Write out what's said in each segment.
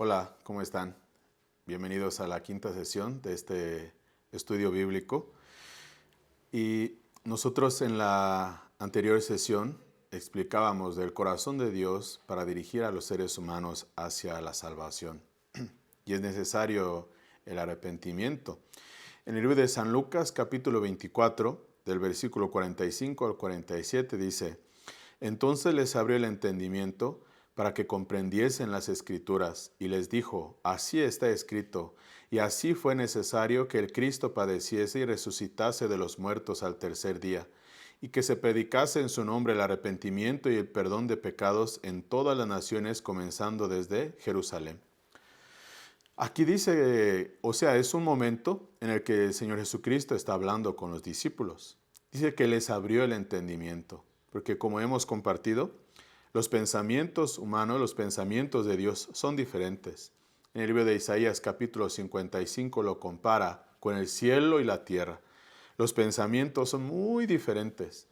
Hola, ¿cómo están? Bienvenidos a la quinta sesión de este estudio bíblico. Y nosotros en la anterior sesión explicábamos del corazón de Dios para dirigir a los seres humanos hacia la salvación. Y es necesario el arrepentimiento. En el libro de San Lucas, capítulo 24, del versículo 45 al 47, dice: Entonces les abrió el entendimiento para que comprendiesen las Escrituras, y les dijo: Así está escrito, y así fue necesario que el Cristo padeciese y resucitase de los muertos al tercer día, y que se predicase en su nombre el arrepentimiento y el perdón de pecados en todas las naciones, comenzando desde Jerusalén. Aquí dice, es un momento en el que el Señor Jesucristo está hablando con los discípulos. Dice que les abrió el entendimiento, porque como hemos compartido, los pensamientos humanos, los pensamientos de Dios son diferentes. En el libro de Isaías capítulo 55 lo compara con el cielo y la tierra. Los pensamientos son muy diferentes.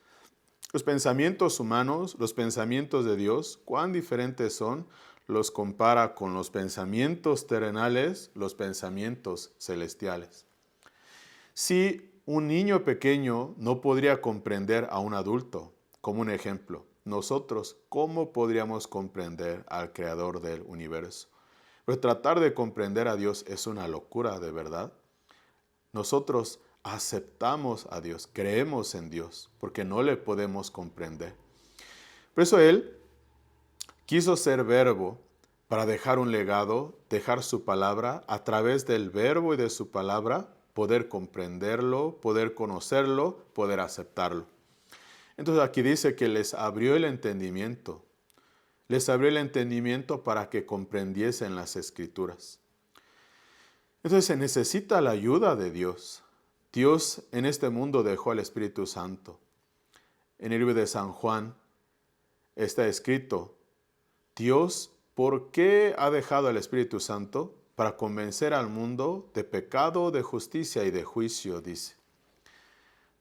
Los pensamientos humanos, los pensamientos de Dios, cuán diferentes son, los compara con los pensamientos terrenales, los pensamientos celestiales. Si un niño pequeño no podría comprender a un adulto, como un ejemplo, nosotros, ¿cómo podríamos comprender al Creador del universo? Pues tratar de comprender a Dios es una locura, de verdad. Nosotros aceptamos a Dios, creemos en Dios, porque no le podemos comprender. Por eso Él quiso ser verbo para dejar un legado, dejar su palabra, a través del verbo y de su palabra, poder comprenderlo, poder conocerlo, poder aceptarlo. Entonces aquí dice que les abrió el entendimiento. Les abrió el entendimiento para que comprendiesen las Escrituras. Entonces se necesita la ayuda de Dios. Dios en este mundo dejó al Espíritu Santo. En el libro de San Juan está escrito: Dios, ¿por qué ha dejado al Espíritu Santo? Para convencer al mundo de pecado, de justicia y de juicio, dice.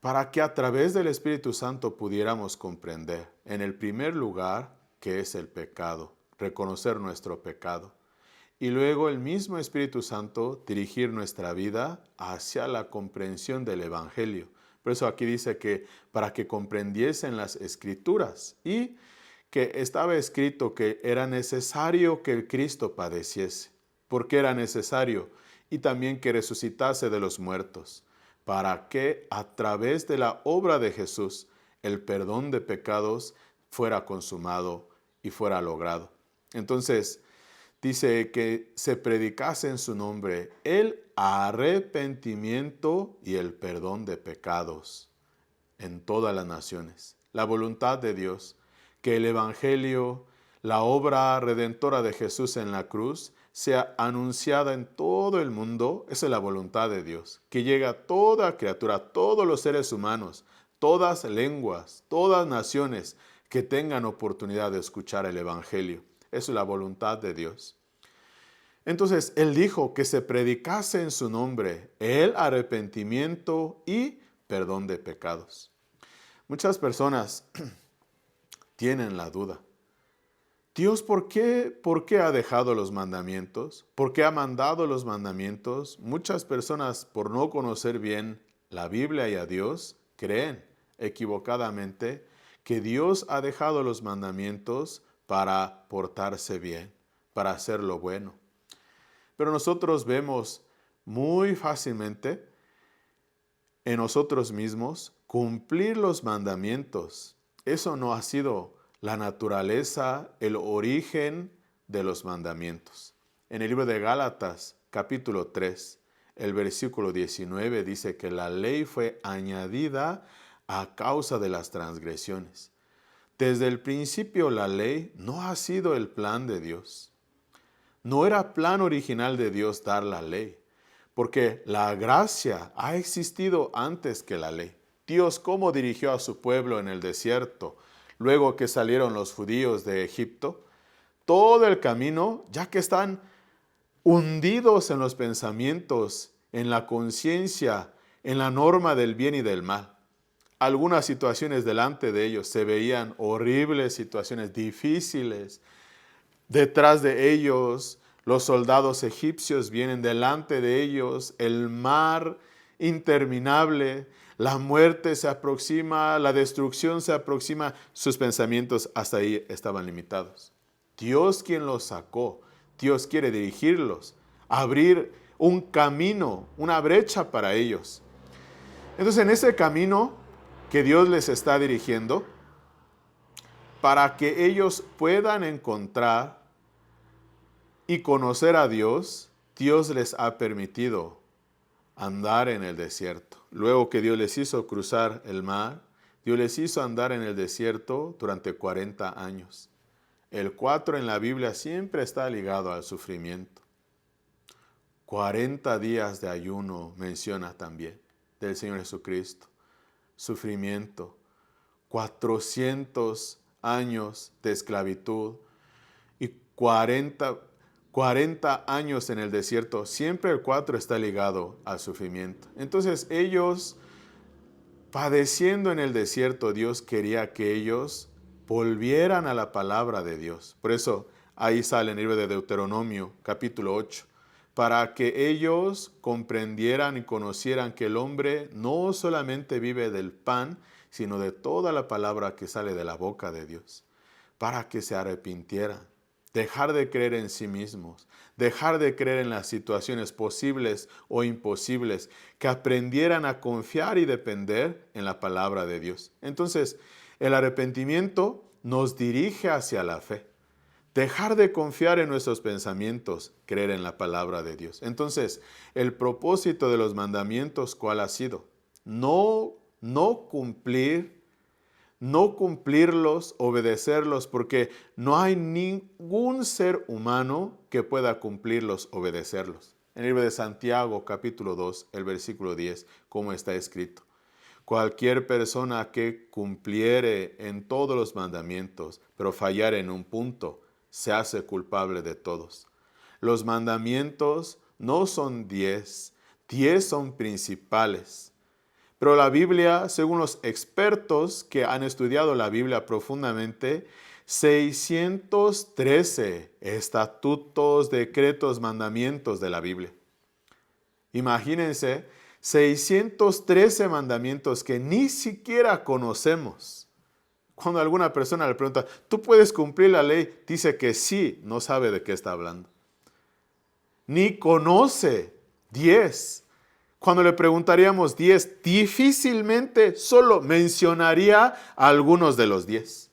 Para que a través del Espíritu Santo pudiéramos comprender, en el primer lugar, qué es el pecado, reconocer nuestro pecado. Y luego el mismo Espíritu Santo dirigir nuestra vida hacia la comprensión del Evangelio. Por eso aquí dice que para que comprendiesen las Escrituras y que estaba escrito que era necesario que el Cristo padeciese. ¿Por qué era necesario? Y también que resucitase de los muertos, para que a través de la obra de Jesús el perdón de pecados fuera consumado y fuera logrado. Entonces, dice que se predicase en su nombre el arrepentimiento y el perdón de pecados en todas las naciones. La voluntad de Dios, que el Evangelio, la obra redentora de Jesús en la cruz, sea anunciada en todo el mundo. Esa es la voluntad de Dios, que llegue a toda criatura, a todos los seres humanos, todas lenguas, todas naciones que tengan oportunidad de escuchar el Evangelio. Esa es la voluntad de Dios. Entonces, Él dijo que se predicase en su nombre el arrepentimiento y perdón de pecados. Muchas personas tienen la duda. Dios, ¿por qué ha dejado los mandamientos? ¿Por qué ha mandado los mandamientos? Muchas personas, por no conocer bien la Biblia y a Dios, creen equivocadamente que Dios ha dejado los mandamientos para portarse bien, para hacer lo bueno. Pero nosotros vemos muy fácilmente en nosotros mismos cumplir los mandamientos. Eso no ha sido la naturaleza, el origen de los mandamientos. En el libro de Gálatas, capítulo 3, el versículo 19 dice que la ley fue añadida a causa de las transgresiones. Desde el principio la ley no ha sido el plan de Dios. No era plan original de Dios dar la ley, porque la gracia ha existido antes que la ley. Dios, ¿cómo dirigió a su pueblo en el desierto? Luego que salieron los judíos de Egipto, todo el camino, ya que están hundidos en los pensamientos, en la conciencia, en la norma del bien y del mal. Algunas situaciones delante de ellos se veían horribles, situaciones difíciles. Detrás de ellos Los soldados egipcios vienen delante de ellos, el mar interminable, la muerte se aproxima, la destrucción se aproxima. Sus pensamientos hasta ahí estaban limitados. Dios quien los sacó, Dios quiere dirigirlos, abrir un camino, una brecha para ellos. Entonces, en ese camino que Dios les está dirigiendo, para que ellos puedan encontrar y conocer a Dios, Dios les ha permitido andar en el desierto. Luego que Dios les hizo cruzar el mar, Dios les hizo andar en el desierto durante 40 años. El 4 en la Biblia siempre está ligado al sufrimiento. 40 días de ayuno menciona también del Señor Jesucristo. Sufrimiento. 400 años de esclavitud y 40 años en el desierto. Siempre el 4 está ligado al sufrimiento. Entonces ellos, padeciendo en el desierto, Dios quería que ellos volvieran a la palabra de Dios. Por eso ahí sale en el libro de Deuteronomio, capítulo 8, para que ellos comprendieran y conocieran que el hombre no solamente vive del pan, sino de toda la palabra que sale de la boca de Dios, para que se arrepintieran, dejar de creer en sí mismos, dejar de creer en las situaciones posibles o imposibles, que aprendieran a confiar y depender en la palabra de Dios. Entonces, el arrepentimiento nos dirige hacia la fe. Dejar de confiar en nuestros pensamientos, creer en la palabra de Dios. Entonces, el propósito de los mandamientos, ¿cuál ha sido? No cumplirlos, obedecerlos, porque no hay ningún ser humano que pueda cumplirlos, obedecerlos. En el libro de Santiago, capítulo 2, el versículo 10, como está escrito: cualquier persona que cumpliere en todos los mandamientos, pero fallare en un punto, se hace culpable de todos. Los mandamientos no son 10 son principales. Pero la Biblia, según los expertos que han estudiado la Biblia profundamente, 613 estatutos, decretos, mandamientos de la Biblia. Imagínense, 613 mandamientos que ni siquiera conocemos. Cuando alguna persona le pregunta, ¿tú puedes cumplir la ley? Dice que sí, no sabe de qué está hablando. Ni conoce 10. Cuando le preguntaríamos 10, difícilmente solo mencionaría algunos de los 10.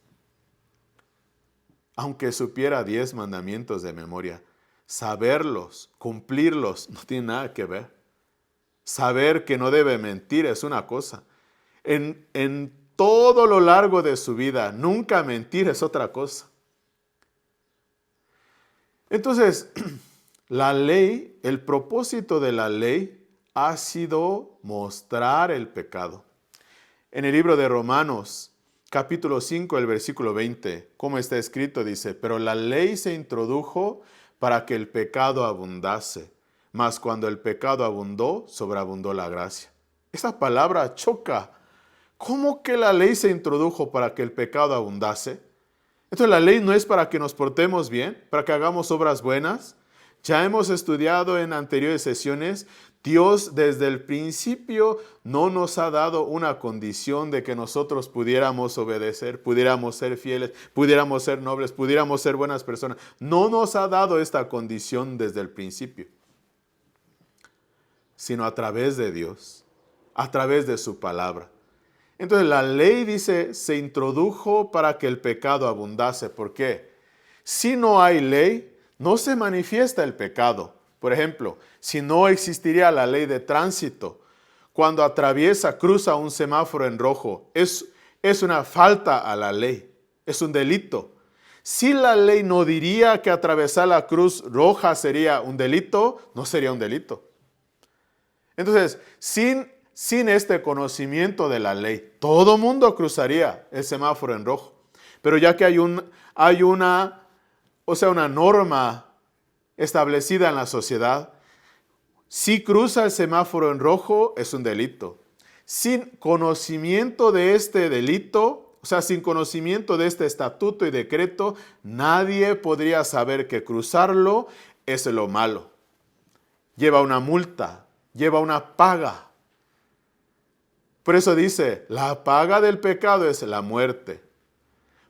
Aunque supiera 10 mandamientos de memoria, saberlos, cumplirlos, no tiene nada que ver. Saber que no debe mentir es una cosa. En todo lo largo de su vida, nunca mentir es otra cosa. Entonces, la ley, el propósito de la ley ha sido mostrar el pecado. En el libro de Romanos, capítulo 5, el versículo 20, como está escrito, dice: pero la ley se introdujo para que el pecado abundase. Mas cuando el pecado abundó, sobreabundó la gracia. Esa palabra choca. ¿Cómo que la ley se introdujo para que el pecado abundase? Entonces la ley no es para que nos portemos bien, para que hagamos obras buenas. Ya hemos estudiado en anteriores sesiones, Dios desde el principio no nos ha dado una condición de que nosotros pudiéramos obedecer, pudiéramos ser fieles, pudiéramos ser nobles, pudiéramos ser buenas personas. No nos ha dado esta condición desde el principio, sino a través de Dios, a través de su palabra. Entonces la ley, dice, se introdujo para que el pecado abundase. ¿Por qué? Si no hay ley, no se manifiesta el pecado. Por ejemplo, si no existiría la ley de tránsito, cuando cruza un semáforo en rojo, es una falta a la ley, es un delito. Si la ley no diría que atravesar la cruz roja sería un delito, no sería un delito. Entonces, sin este conocimiento de la ley, todo mundo cruzaría el semáforo en rojo. Pero ya que hay una norma establecida en la sociedad, si cruza el semáforo en rojo es un delito. Sin conocimiento de este delito, sin conocimiento de este estatuto y decreto, nadie podría saber que cruzarlo Eso es lo malo. Lleva una multa, lleva una paga. Por eso dice, la paga del pecado es la muerte.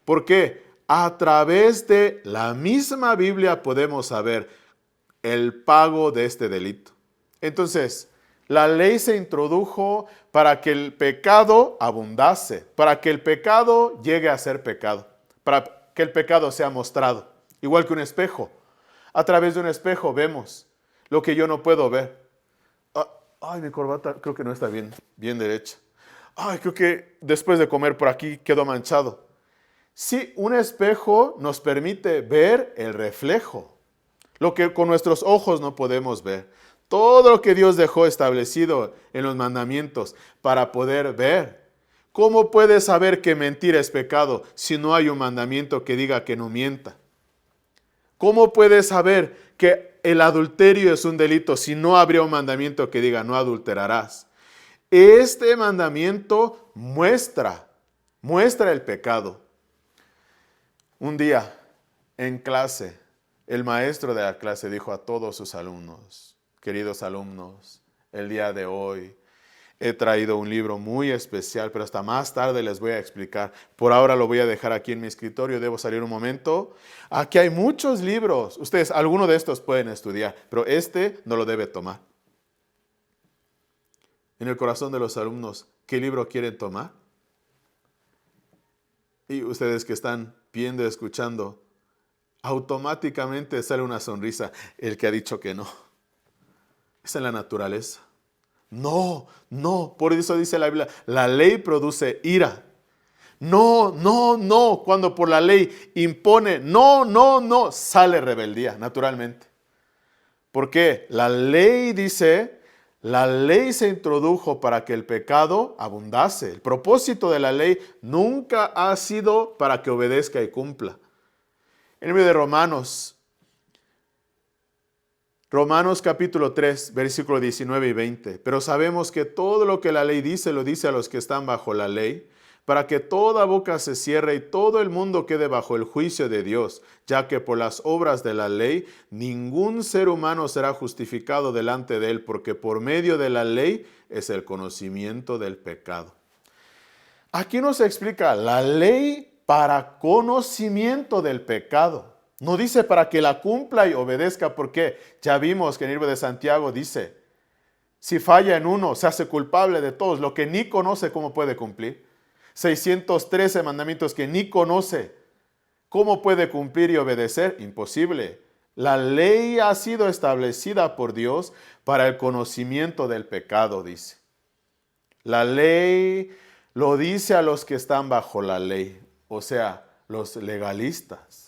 ¿Por qué? A través de la misma Biblia podemos saber el pago de este delito. Entonces, la ley se introdujo para que el pecado abundase, para que el pecado llegue a ser pecado, para que el pecado sea mostrado. Igual que un espejo. A través de un espejo vemos lo que yo no puedo ver. Ay, mi corbata creo que no está bien derecha. Ay, creo que después de comer por aquí quedó manchado. Sí, un espejo nos permite ver el reflejo, lo que con nuestros ojos no podemos ver. Todo lo que Dios dejó establecido en los mandamientos para poder ver. ¿Cómo puedes saber que mentir es pecado si no hay un mandamiento que diga que no mienta? ¿Cómo puedes saber que el adulterio es un delito si no habría un mandamiento que diga no adulterarás? Este mandamiento muestra el pecado. Un día en clase, el maestro de la clase dijo a todos sus alumnos, queridos alumnos, el día de hoy he traído un libro muy especial, pero hasta más tarde les voy a explicar. Por ahora lo voy a dejar aquí en mi escritorio, debo salir un momento. Aquí hay muchos libros. Ustedes, alguno de estos pueden estudiar, pero este no lo debe tomar. En el corazón de los alumnos, ¿qué libro quieren tomar? Y ustedes que están viendo, escuchando, automáticamente sale una sonrisa. El que ha dicho que no. Esa es la naturaleza. No, por eso dice la Biblia, la ley produce ira. No, cuando por la ley impone, no, sale rebeldía, naturalmente. ¿Por qué? La ley dice, la ley se introdujo para que el pecado abundase. El propósito de la ley nunca ha sido para que obedezca y cumpla. En el libro de Romanos capítulo 3, versículo 19 y 20. Pero sabemos que todo lo que la ley dice, lo dice a los que están bajo la ley, para que toda boca se cierre y todo el mundo quede bajo el juicio de Dios, ya que por las obras de la ley ningún ser humano será justificado delante de él, porque por medio de la ley es el conocimiento del pecado. Aquí nos explica la ley para conocimiento del pecado. No dice para que la cumpla y obedezca, porque ya vimos que en el libro de Santiago dice, si falla en uno, se hace culpable de todos. Lo que ni conoce, ¿cómo puede cumplir? 613 mandamientos que ni conoce, ¿cómo puede cumplir y obedecer? Imposible. La ley ha sido establecida por Dios para el conocimiento del pecado, dice. La ley lo dice a los que están bajo la ley, o sea, los legalistas.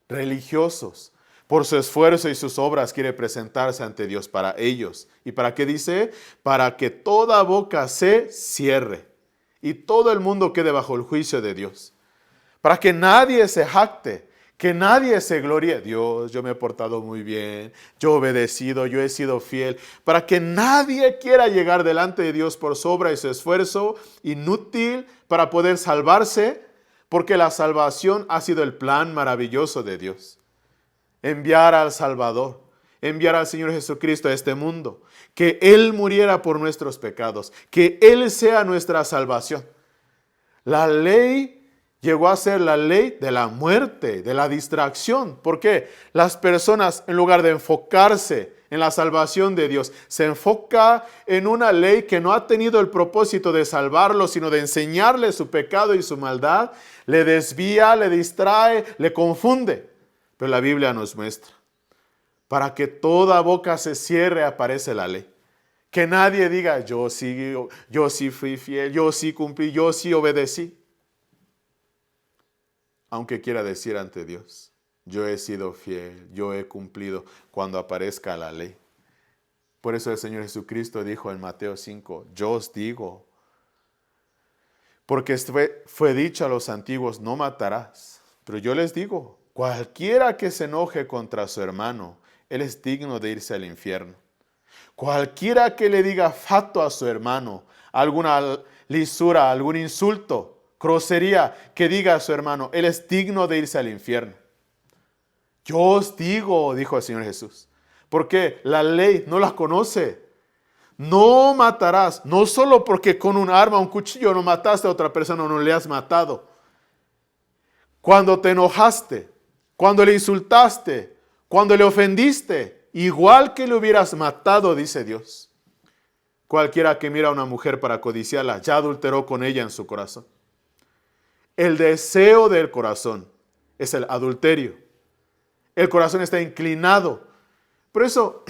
Religiosos, por su esfuerzo y sus obras quiere presentarse ante Dios para ellos. ¿Y para qué dice? Para que toda boca se cierre y todo el mundo quede bajo el juicio de Dios. Para que nadie se jacte, que nadie se gloríe. Dios, yo me he portado muy bien, yo he obedecido, yo he sido fiel. Para que nadie quiera llegar delante de Dios por su obra y su esfuerzo inútil para poder salvarse. Porque la salvación ha sido el plan maravilloso de Dios. Enviar al Salvador, enviar al Señor Jesucristo a este mundo. Que Él muriera por nuestros pecados. Que Él sea nuestra salvación. La ley llegó a ser la ley de la muerte, de la distracción. ¿Por qué? Las personas, en lugar de enfocarse en la salvación de Dios, se enfoca en una ley que no ha tenido el propósito de salvarlo, sino de enseñarle su pecado y su maldad. Le desvía, le distrae, le confunde. Pero la Biblia nos muestra, para que toda boca se cierre, aparece la ley. Que nadie diga, yo sí fui fiel, yo sí cumplí, yo sí obedecí. Aunque quiera decir ante Dios, yo he sido fiel, yo he cumplido, cuando aparezca la ley. Por eso el Señor Jesucristo dijo en Mateo 5, yo os digo, porque fue dicho a los antiguos, no matarás. Pero yo les digo, cualquiera que se enoje contra su hermano, él es digno de irse al infierno. Cualquiera que le diga fato a su hermano, alguna lisura, algún insulto, grosería, que diga a su hermano, él es digno de irse al infierno. Yo os digo, dijo el Señor Jesús, porque la ley no la conoce. No matarás, no solo porque con un arma, un cuchillo no mataste a otra persona, no le has matado. Cuando te enojaste, cuando le insultaste, cuando le ofendiste, igual que le hubieras matado, dice Dios. Cualquiera que mira a una mujer para codiciarla, ya adulteró con ella en su corazón. El deseo del corazón es el adulterio. El corazón está inclinado. Por eso,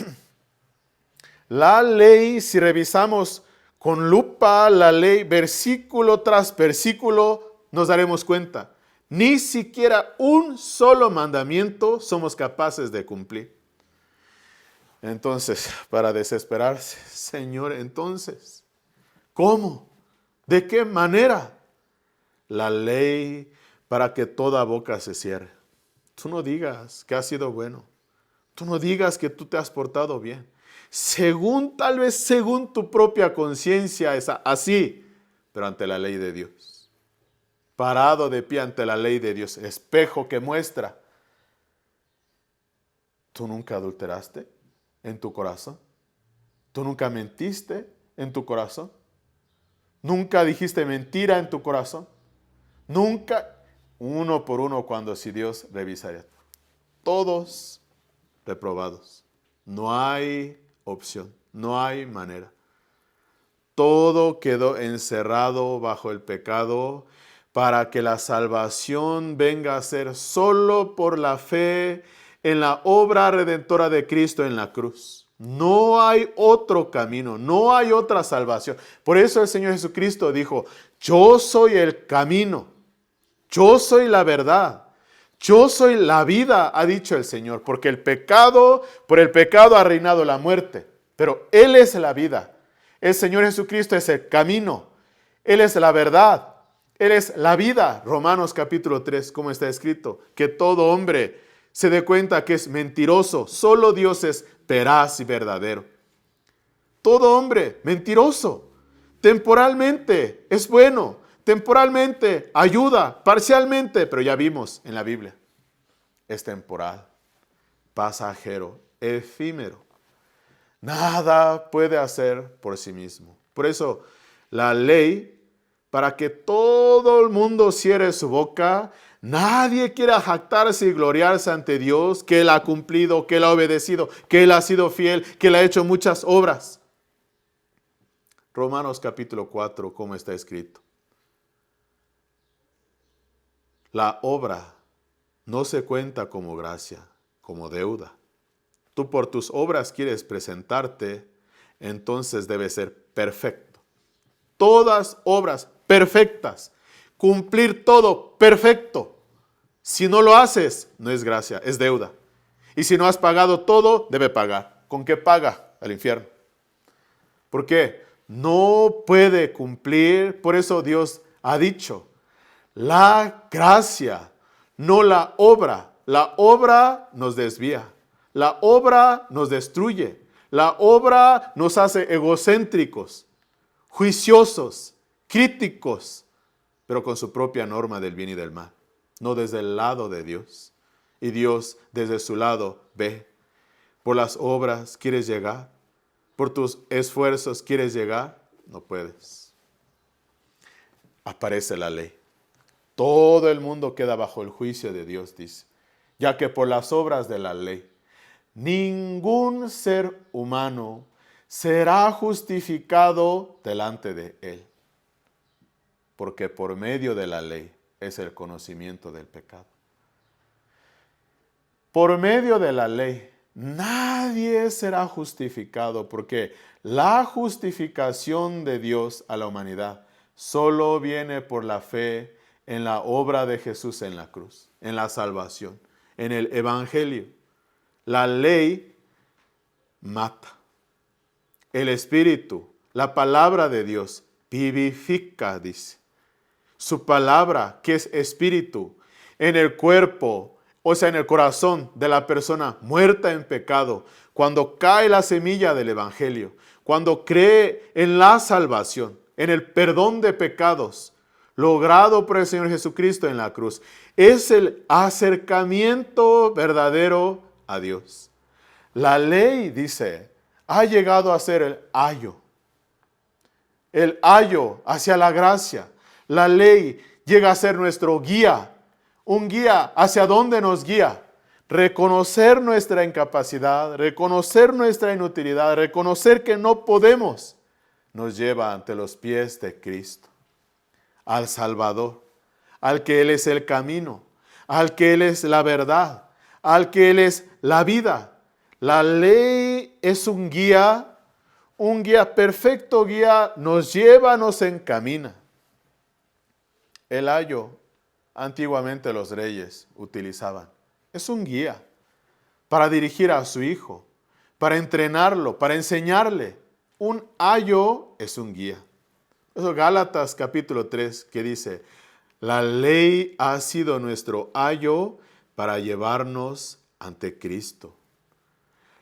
la ley, si revisamos con lupa la ley, versículo tras versículo, nos daremos cuenta. Ni siquiera un solo mandamiento somos capaces de cumplir. Entonces, para desesperarse, Señor, entonces, ¿cómo? ¿De qué manera? La ley para que toda boca se cierre. Tú no digas que has sido bueno. Tú no digas que tú te has portado bien. Tal vez según tu propia conciencia es así, pero ante la ley de Dios. Parado de pie ante la ley de Dios, espejo que muestra. ¿Tú nunca adulteraste en tu corazón? ¿Tú nunca mentiste en tu corazón? ¿Nunca dijiste mentira en tu corazón? Nunca, uno por uno, cuando si Dios revisaría. Todos reprobados. No hay opción, no hay manera. Todo quedó encerrado bajo el pecado para que la salvación venga a ser solo por la fe en la obra redentora de Cristo en la cruz. No hay otro camino, no hay otra salvación. Por eso el Señor Jesucristo dijo, yo soy el camino, yo soy la verdad. Yo soy la vida, ha dicho el Señor, porque por el pecado ha reinado la muerte, pero Él es la vida. El Señor Jesucristo es el camino, Él es la verdad, Él es la vida. Romanos capítulo 3, como está escrito, que todo hombre se dé cuenta que es mentiroso, solo Dios es veraz y verdadero. Todo hombre mentiroso, temporalmente es bueno, temporalmente ayuda, parcialmente, pero ya vimos en la Biblia, es temporal, pasajero, efímero. Nada puede hacer por sí mismo. Por eso la ley, para que todo el mundo cierre su boca, nadie quiera jactarse y gloriarse ante Dios, que Él ha cumplido, que Él ha obedecido, que Él ha sido fiel, que Él ha hecho muchas obras. Romanos capítulo 4, como está escrito. La obra no se cuenta como gracia, como deuda. Tú por tus obras quieres presentarte, entonces debes ser perfecto. Todas obras perfectas. Cumplir todo perfecto. Si no lo haces, no es gracia, es deuda. Y si no has pagado todo, debe pagar. ¿Con qué paga? Al infierno. ¿Por qué? No puede cumplir. Por eso Dios ha dicho, la gracia, no la obra. La obra nos desvía. La obra nos destruye. La obra nos hace egocéntricos, juiciosos, críticos, pero con su propia norma del bien y del mal. No desde el lado de Dios. Y Dios desde su lado ve. Por las obras quieres llegar. Por tus esfuerzos quieres llegar. No puedes. Aparece la ley. Todo el mundo queda bajo el juicio de Dios, dice. Ya que por las obras de la ley, ningún ser humano será justificado delante de Él. Porque por medio de la ley es el conocimiento del pecado. Por medio de la ley, nadie será justificado, porque la justificación de Dios a la humanidad solo viene por la fe en la obra de Jesús en la cruz, en la salvación, en el evangelio. La ley mata. El Espíritu, la palabra de Dios, vivifica, dice. Su palabra, que es espíritu, en el cuerpo, o sea, en el corazón de la persona muerta en pecado, cuando cae la semilla del evangelio, cuando cree en la salvación, en el perdón de pecados, logrado por el Señor Jesucristo en la cruz. Es el acercamiento verdadero a Dios. La ley, dice, ha llegado a ser el ayo hacia la gracia. La ley llega a ser nuestro guía, un guía hacia dónde nos guía. Reconocer nuestra incapacidad, reconocer nuestra inutilidad, reconocer que no podemos, nos lleva ante los pies de Cristo, al Salvador, al que Él es el camino, al que Él es la verdad, al que Él es la vida. La ley es un guía perfecto guía, nos lleva, nos encamina. El ayo, antiguamente los reyes utilizaban. Es un guía para dirigir a su hijo, para entrenarlo, para enseñarle. Un ayo es un guía. Eso Gálatas capítulo 3 que dice, la ley ha sido nuestro ayo para llevarnos ante Cristo.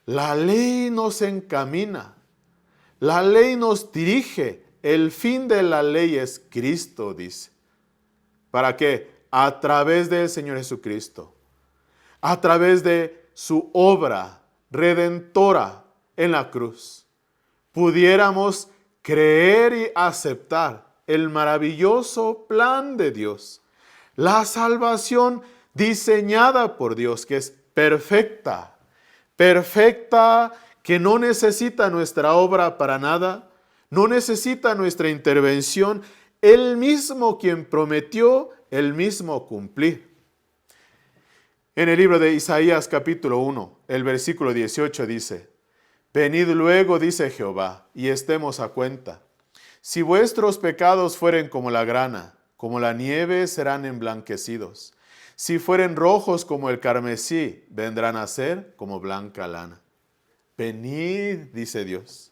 La ley nos encamina. La ley nos dirige. El fin de la ley es Cristo, dice. ¿Para qué? A través del Señor Jesucristo. A través de su obra redentora en la cruz. Pudiéramos creer y aceptar el maravilloso plan de Dios. La salvación diseñada por Dios, que es perfecta. Perfecta, que no necesita nuestra obra para nada, no necesita nuestra intervención, Él mismo quien prometió, Él mismo cumplir. En el libro de Isaías capítulo 1, el versículo 18 dice, venid luego, dice Jehová, y estemos a cuenta. Si vuestros pecados fueren como la grana, como la nieve serán emblanquecidos. Si fueren rojos como el carmesí, vendrán a ser como blanca lana. Venid, dice Dios,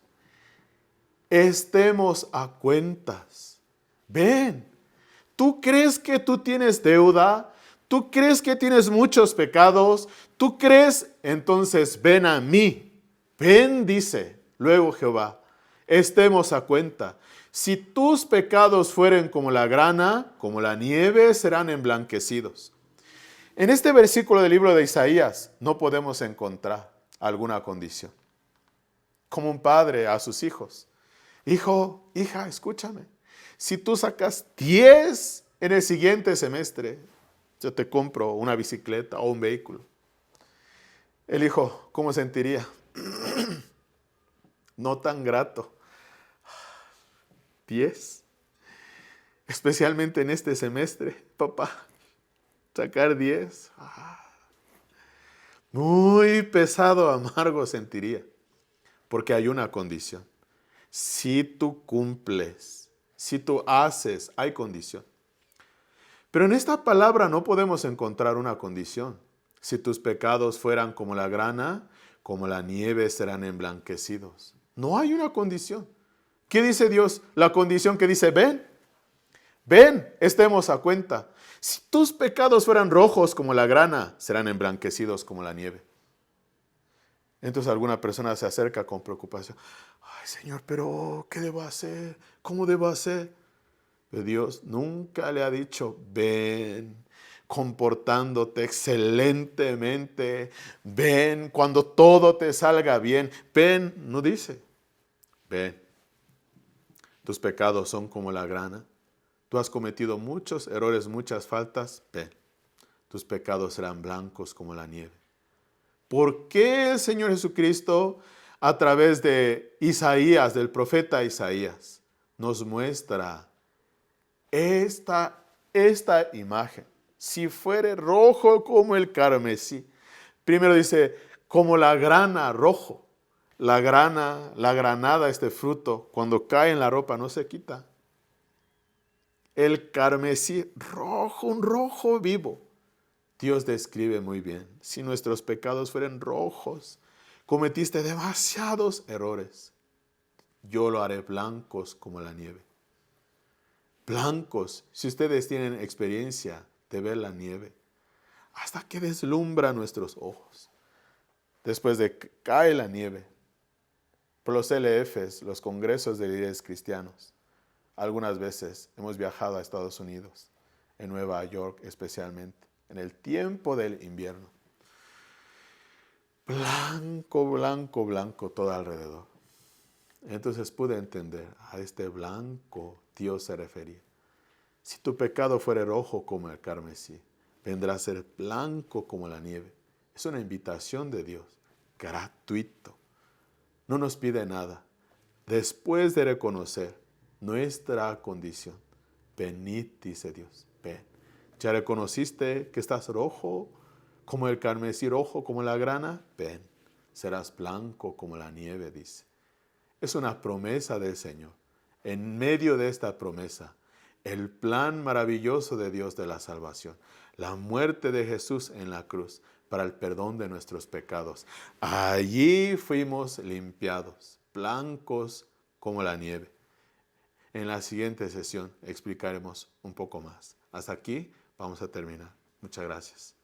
estemos a cuentas. Ven, ¿tú crees que tú tienes deuda? ¿Tú crees que tienes muchos pecados? ¿Tú crees? Entonces ven a mí. Ven, dice luego Jehová, estemos a cuenta. Si tus pecados fueren como la grana, como la nieve, serán emblanquecidos. En este versículo del libro de Isaías no podemos encontrar alguna condición. Como un padre a sus hijos. Hijo, hija, escúchame. Si tú sacas 10 en el siguiente semestre, yo te compro una bicicleta o un vehículo. El hijo, ¿cómo sentiría? No tan grato. 10. Especialmente en este semestre, papá. Sacar 10. Muy pesado, amargo sentiría. Porque hay una condición. Si tú cumples, si tú haces, hay condición. Pero en esta palabra no podemos encontrar una condición. Si tus pecados fueran como la grana, como la nieve serán emblanquecidos. No hay una condición. ¿Qué dice Dios? La condición que dice, ven, estemos a cuenta. Si tus pecados fueran rojos como la grana, serán emblanquecidos como la nieve. Entonces alguna persona se acerca con preocupación. Ay, Señor, pero ¿qué debo hacer? ¿Cómo debo hacer? Pero Dios nunca le ha dicho, ven, comportándote excelentemente. Ven, cuando todo te salga bien. Ven, no dice. Ven, tus pecados son como la grana. Tú has cometido muchos errores, muchas faltas. Ven, tus pecados serán blancos como la nieve. ¿Por qué el Señor Jesucristo, a través de Isaías, del profeta Isaías, nos muestra esta imagen? Si fuere rojo como el carmesí. Primero dice, como la grana rojo. La granada, este fruto, cuando cae en la ropa no se quita. El carmesí rojo, un rojo vivo. Dios describe muy bien, si nuestros pecados fueran rojos, cometiste demasiados errores, yo lo haré blancos como la nieve. Blancos, si ustedes tienen experiencia de ver la nieve, hasta que deslumbra nuestros ojos. Después de que cae la nieve, por los LFs, los congresos de líderes cristianos, Algunas veces hemos viajado a Estados Unidos, en Nueva York especialmente, en el tiempo del invierno. Blanco, blanco, blanco todo alrededor. Entonces pude entender, a este blanco Dios se refería. Si tu pecado fuera rojo como el carmesí, vendrá a ser blanco como la nieve. Es una invitación de Dios, gratuito. No nos pide nada. Después de reconocer nuestra condición, venid, dice Dios, ven. ¿Ya reconociste que estás rojo como el carmesí, rojo como la grana? Ven, serás blanco como la nieve, dice. Es una promesa del Señor. En medio de esta promesa, el plan maravilloso de Dios de la salvación, la muerte de Jesús en la cruz para el perdón de nuestros pecados. Allí fuimos limpiados, blancos como la nieve. En la siguiente sesión explicaremos un poco más. Hasta aquí vamos a terminar. Muchas gracias.